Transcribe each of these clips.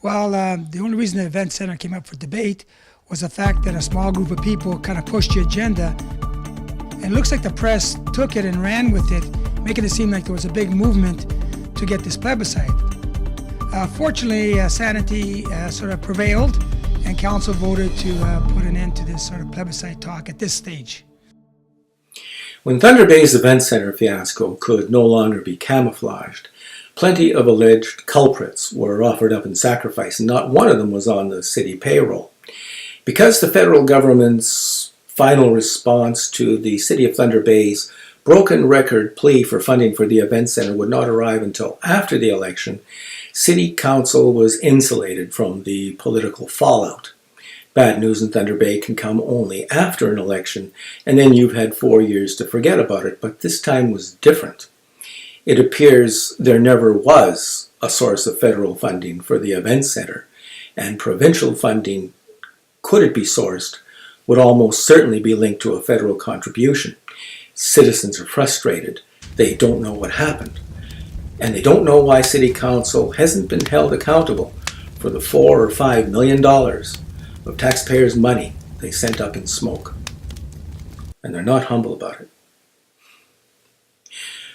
Well, the only reason the event center came up for debate was the fact that a small group of people kind of pushed the agenda. And it looks like the press took it and ran with it, making it seem like there was a big movement to get this plebiscite. Fortunately, sanity sort of prevailed, and council voted to put an end to this sort of plebiscite talk at this stage. When Thunder Bay's event center fiasco could no longer be camouflaged, plenty of alleged culprits were offered up in sacrifice, and not one of them was on the city payroll. Because the federal government's final response to the City of Thunder Bay's broken record plea for funding for the event center would not arrive until after the election, City Council was insulated from the political fallout. Bad news in Thunder Bay can come only after an election, and then you've had 4 years to forget about it, but this time was different. It appears there never was a source of federal funding for the event center, and provincial funding, could it be sourced, would almost certainly be linked to a federal contribution. Citizens are frustrated. They don't know what happened. And they don't know why City Council hasn't been held accountable for the $4 or $5 million of taxpayers' money they sent up in smoke. And they're not humble about it.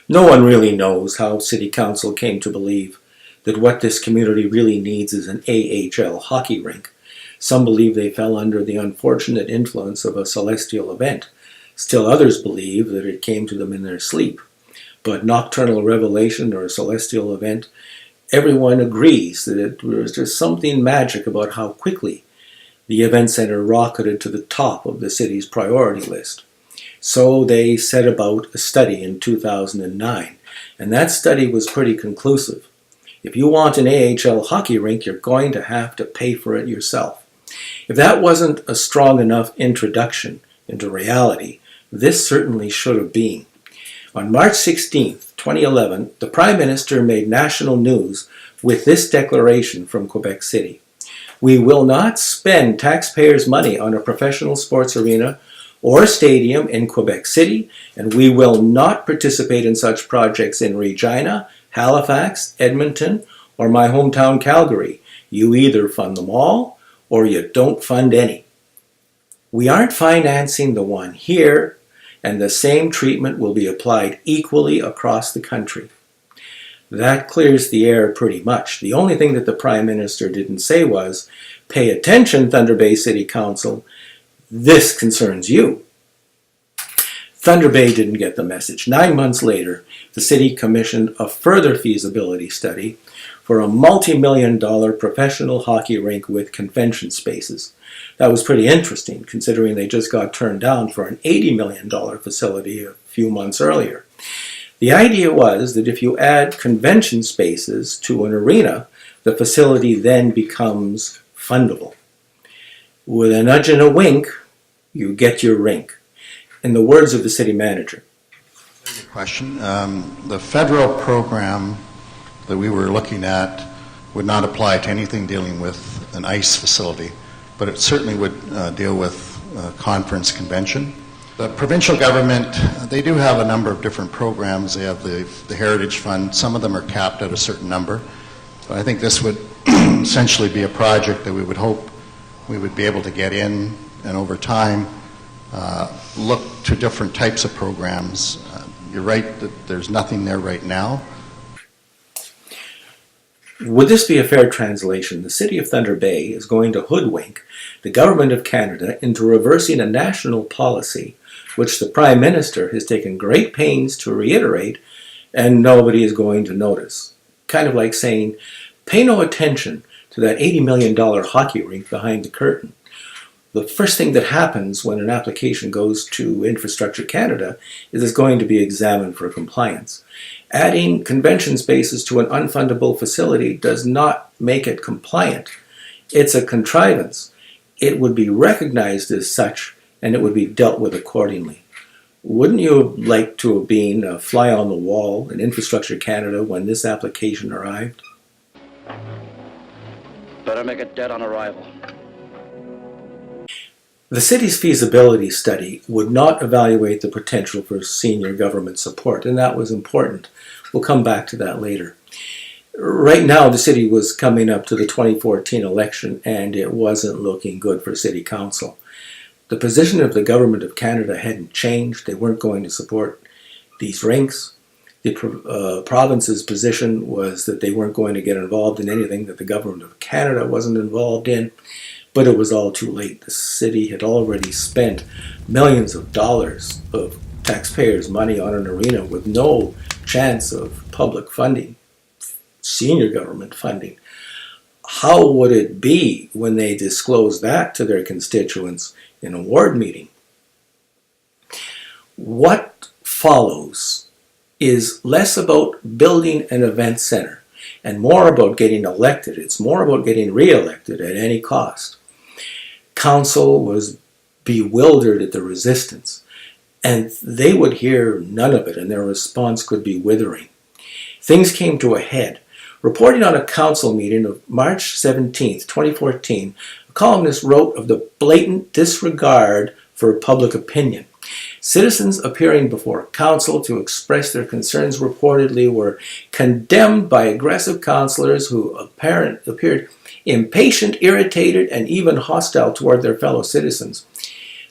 No one really knows how City Council came to believe that what this community really needs is an AHL hockey rink. Some believe they fell under the unfortunate influence of a celestial event. Still others believe that it came to them in their sleep. But nocturnal revelation or a celestial event, everyone agrees that it was just something magic about how quickly the event center rocketed to the top of the city's priority list. So they set about a study in 2009, and that study was pretty conclusive. If you want an AHL hockey rink, you're going to have to pay for it yourself. If that wasn't a strong enough introduction into reality, this certainly should have been. On March 16, 2011, the Prime Minister made national news with this declaration from Quebec City. We will not spend taxpayers' money on a professional sports arena or stadium in Quebec City, and we will not participate in such projects in Regina, Halifax, Edmonton, or my hometown Calgary. You either fund them all, or you don't fund any. We aren't financing the one here, and the same treatment will be applied equally across the country. That clears the air pretty much. The only thing that the Prime Minister didn't say was, pay attention, Thunder Bay City Council, this concerns you. Thunder Bay didn't get the message. 9 months later, the city commissioned a further feasibility study for a multi-million-dollar professional hockey rink with convention spaces. That was pretty interesting, considering they just got turned down for an $80 million facility a few months earlier. The idea was that if you add convention spaces to an arena, the facility then becomes fundable. With a nudge and a wink, you get your rink. In the words of the city manager. Good question. The federal program that we were looking at would not apply to anything dealing with an ice facility, but it certainly would deal with conference convention. The provincial government, they do have a number of different programs. They have the Heritage Fund. Some of them are capped at a certain number. But I think this would essentially be a project that we would hope we would be able to get in, and over time look to different types of programs. You're right that there's nothing there right now. Would this be a fair translation? The City of Thunder Bay is going to hoodwink the Government of Canada into reversing a national policy which the Prime Minister has taken great pains to reiterate, and nobody is going to notice. Kind of like saying, pay no attention to that $80 million hockey rink behind the curtain. The first thing that happens when an application goes to Infrastructure Canada is it's going to be examined for compliance. Adding convention spaces to an unfundable facility does not make it compliant. It's a contrivance. It would be recognized as such, and it would be dealt with accordingly. Wouldn't you like to have been a fly on the wall in Infrastructure Canada when this application arrived? Better make it dead on arrival. The city's feasibility study would not evaluate the potential for senior government support, and that was important. We'll come back to that later. Right now, the city was coming up to the 2014 election, and it wasn't looking good for city council. The position of the government of Canada hadn't changed. They weren't going to support these rinks. The province's position was that they weren't going to get involved in anything that the government of Canada wasn't involved in, but it was all too late. The city had already spent millions of dollars of taxpayers' money on an arena with no chance of public funding, senior government funding. How would it be when they disclose that to their constituents in a ward meeting? What follows is less about building an event center and more about getting elected. It's more about getting re-elected at any cost. Council was bewildered at the resistance, and they would hear none of it, and their response could be withering. Things came to a head. Reporting on a council meeting of March 17, 2014, a columnist wrote of the blatant disregard for public opinion. Citizens appearing before council to express their concerns reportedly were condemned by aggressive councillors who appeared impatient, irritated, and even hostile toward their fellow citizens.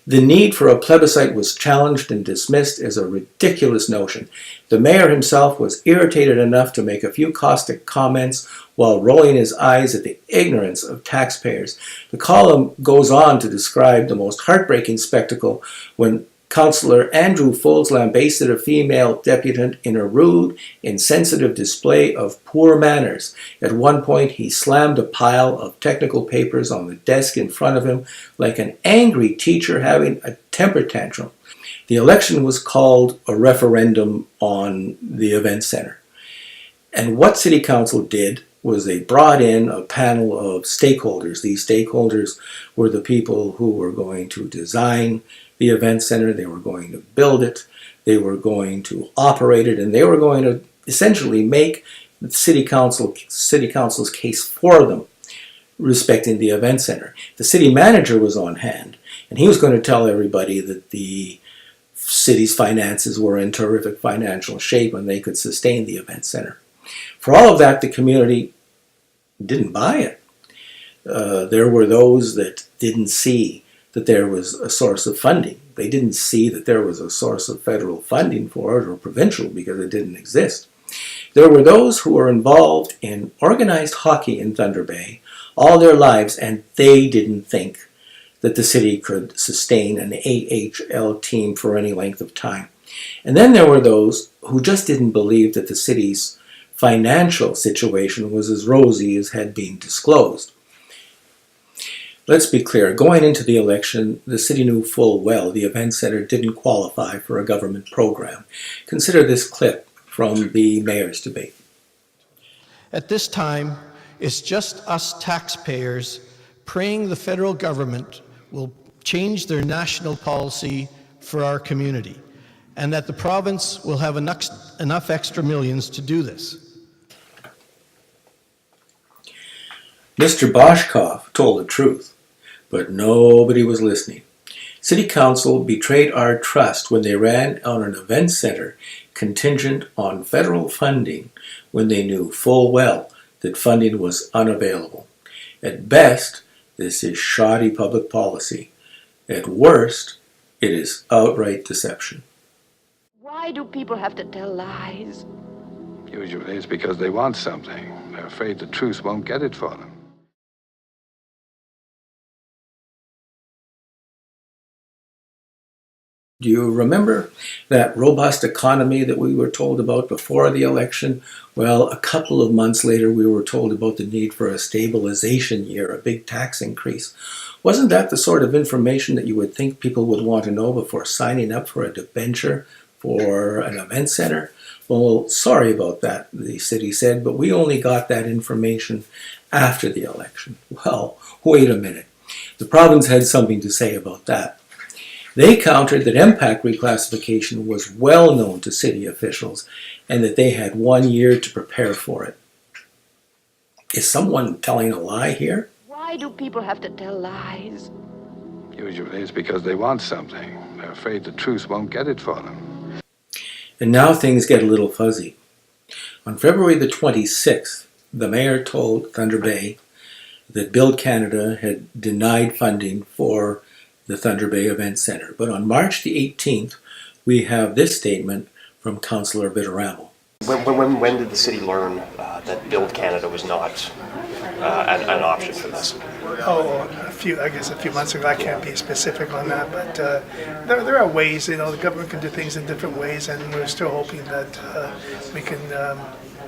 The need for a plebiscite was challenged and dismissed as a ridiculous notion. The mayor himself was irritated enough to make a few caustic comments while rolling his eyes at the ignorance of taxpayers. The column goes on to describe the most heartbreaking spectacle when Councillor Andrew Folds lambasted a female deputant in a rude, insensitive display of poor manners. At one point, he slammed a pile of technical papers on the desk in front of him like an angry teacher having a temper tantrum. The election was called a referendum on the event center. And what City Council did was they brought in a panel of stakeholders. These stakeholders were the people who were going to design the event center, they were going to build it, they were going to operate it, and they were going to essentially make the city council's case for them respecting the event center. The city manager was on hand, and he was going to tell everybody that the city's finances were in terrific financial shape and they could sustain the event center. For all of that, the community didn't buy it. There were those that didn't see that there was a source of funding. They didn't see that there was a source of federal funding for it or provincial because it didn't exist. There were those who were involved in organized hockey in Thunder Bay all their lives, and they didn't think that the city could sustain an AHL team for any length of time. And then there were those who just didn't believe that the city's financial situation was as rosy as had been disclosed. Let's be clear, going into the election, the city knew full well the event center didn't qualify for a government program. Consider this clip from the mayor's debate. At this time, it's just us taxpayers praying the federal government will change their national policy for our community, and that the province will have enough extra millions to do this. Mr. Boshkoff told the truth, but nobody was listening. City Council betrayed our trust when they ran on an event center contingent on federal funding when they knew full well that funding was unavailable. At best, this is shoddy public policy. At worst, it is outright deception. Why do people have to tell lies? Usually it's because they want something. They're afraid the truth won't get it for them. Do you remember that robust economy that we were told about before the election? Well, a couple of months later, we were told about the need for a stabilization year, a big tax increase. Wasn't that the sort of information that you would think people would want to know before signing up for a debenture for an event center? Well, sorry about that, the city said, but we only got that information after the election. Well, wait a minute. The province had something to say about that. They countered that MPAC reclassification was well known to city officials and that they had 1 year to prepare for it. Is someone telling a lie here? Why do people have to tell lies? Usually it's because they want something. They're afraid the truth won't get it for them. And now things get a little fuzzy. On February the 26th, the mayor told Thunder Bay that Build Canada had denied funding for the Thunder Bay Event Centre. But on March the 18th, we have this statement from Councillor Bitteramo. When did the city learn that Build Canada was not an option for this? Oh, I guess a few months ago. I can't be specific on that, but there are ways. The government can do things in different ways, and we're still hoping that we can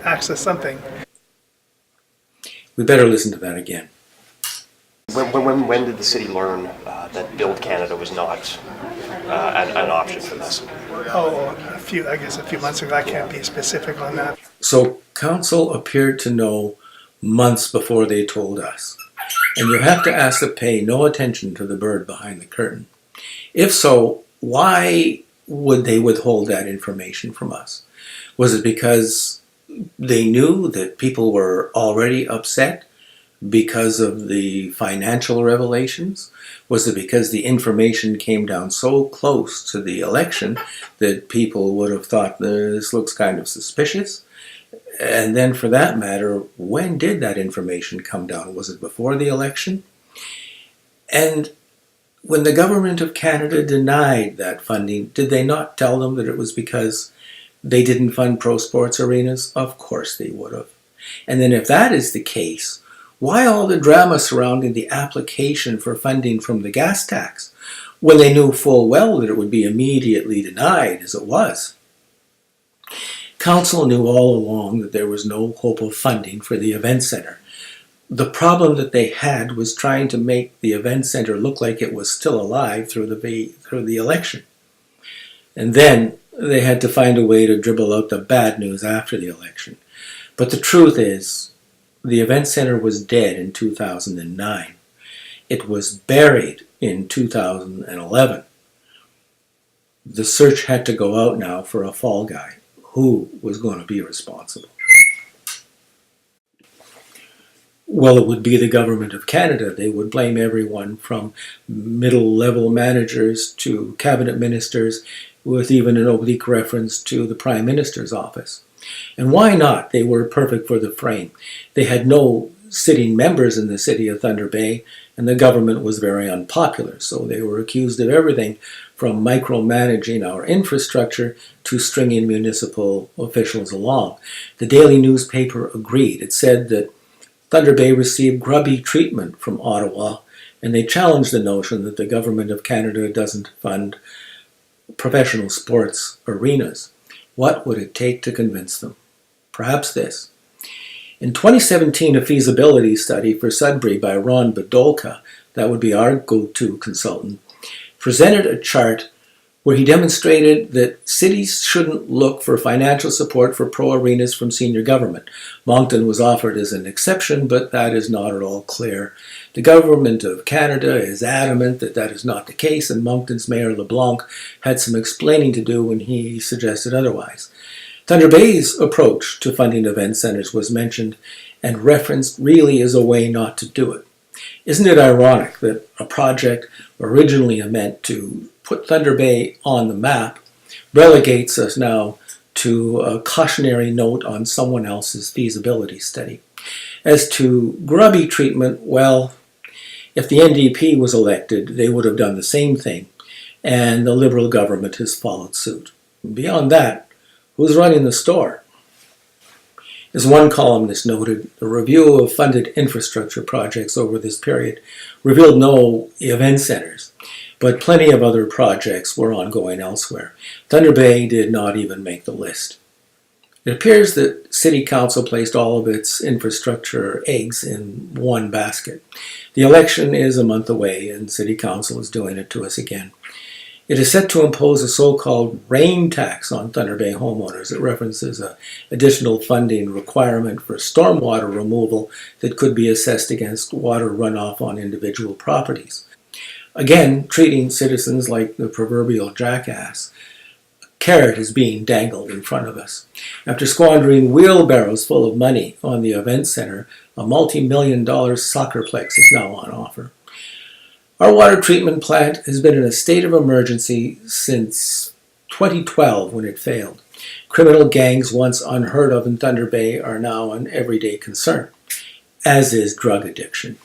access something. We better listen to that again. When did the city learn that Build Canada was not an option for this? Oh, I guess a few months ago. I can't be specific on that. So council appeared to know months before they told us. And you have to ask to pay no attention to the bird behind the curtain. If so, why would they withhold that information from us? Was it because they knew that people were already upset because of the financial revelations? Was it because the information came down so close to the election that people would have thought this looks kind of suspicious? And then for that matter, when did that information come down? Was it before the election? And when the government of Canada denied that funding, did they not tell them that it was because they didn't fund pro sports arenas? Of course they would have. And then if that is the case, why all the drama surrounding the application for funding from the gas tax when they knew full well that it would be immediately denied as it was? Council knew all along that there was no hope of funding for the event centre. The problem that they had was trying to make the event centre look like it was still alive through the election. And then they had to find a way to dribble out the bad news after the election. But the truth is, the event centre was dead in 2009. It was buried in 2011. The search had to go out now for a fall guy. Who was going to be responsible? Well, it would be the government of Canada. They would blame everyone from middle-level managers to cabinet ministers, with even an oblique reference to the Prime Minister's office. And why not? They were perfect for the frame. They had no sitting members in the city of Thunder Bay, and the government was very unpopular, so they were accused of everything from micromanaging our infrastructure to stringing municipal officials along. The daily newspaper agreed. It said that Thunder Bay received grubby treatment from Ottawa, and they challenged the notion that the government of Canada doesn't fund professional sports arenas. What would it take to convince them? Perhaps this. In 2017, a feasibility study for Sudbury by Ron Badolka, that would be our go-to consultant, presented a chart where he demonstrated that cities shouldn't look for financial support for pro arenas from senior government. Moncton was offered as an exception, but that is not at all clear. The government of Canada is adamant that that is not the case, and Moncton's Mayor LeBlanc had some explaining to do when he suggested otherwise. Thunder Bay's approach to funding event centres was mentioned and referenced really as a way not to do it. Isn't it ironic that a project originally meant to put Thunder Bay on the map relegates us now to a cautionary note on someone else's feasibility study? As to grubby treatment, well, if the NDP was elected, they would have done the same thing, and the Liberal government has followed suit. Beyond that, who's running the store? As one columnist noted, the review of funded infrastructure projects over this period revealed no event centres, but plenty of other projects were ongoing elsewhere. Thunder Bay did not even make the list. It appears that City Council placed all of its infrastructure eggs in one basket. The election is a month away, and City Council is doing it to us again. It is set to impose a so-called rain tax on Thunder Bay homeowners. It references an additional funding requirement for stormwater removal that could be assessed against water runoff on individual properties. Again, treating citizens like the proverbial jackass. A carrot is being dangled in front of us. After squandering wheelbarrows full of money on the event centre, a multi-million-dollar soccerplex is now on offer. Our water treatment plant has been in a state of emergency since 2012 when it failed. Criminal gangs once unheard of in Thunder Bay are now an everyday concern, as is drug addiction.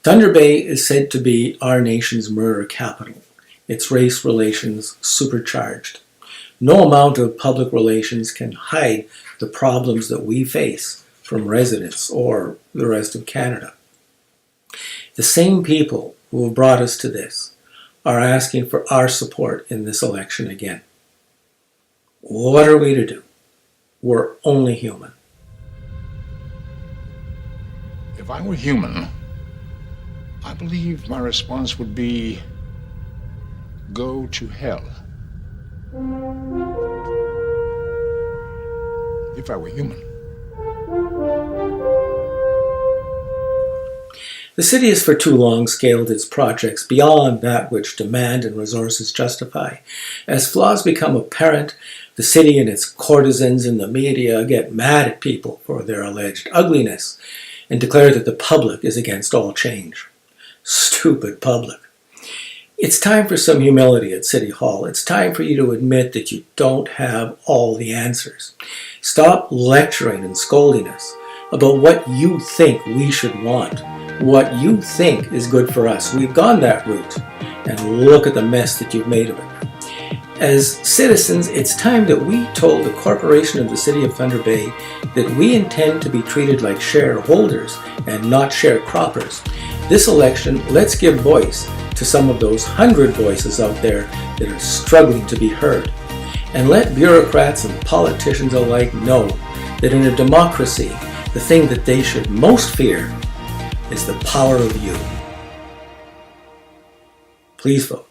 Thunder Bay is said to be our nation's murder capital, its race relations supercharged. No amount of public relations can hide the problems that we face from residents or the rest of Canada. The same people who have brought us to this are asking for our support in this election again. What are we to do? We're only human. If I were human, I believe my response would be, go to hell. If I were human. The city has for too long scaled its projects beyond that which demand and resources justify. As flaws become apparent, the city and its courtesans in the media get mad at people for their alleged ugliness and declare that the public is against all change. Stupid public. It's time for some humility at City Hall. It's time for you to admit that you don't have all the answers. Stop lecturing and scolding us about what you think we should want, what you think is good for us. We've gone that route, and look at the mess that you've made of it. As citizens, it's time that we told the corporation of the City of Thunder Bay that we intend to be treated like shareholders and not sharecroppers. This election, let's give voice to some of those 100 voices out there that are struggling to be heard. And let bureaucrats and politicians alike know that in a democracy, the thing that they should most fear is the power of you. Please vote.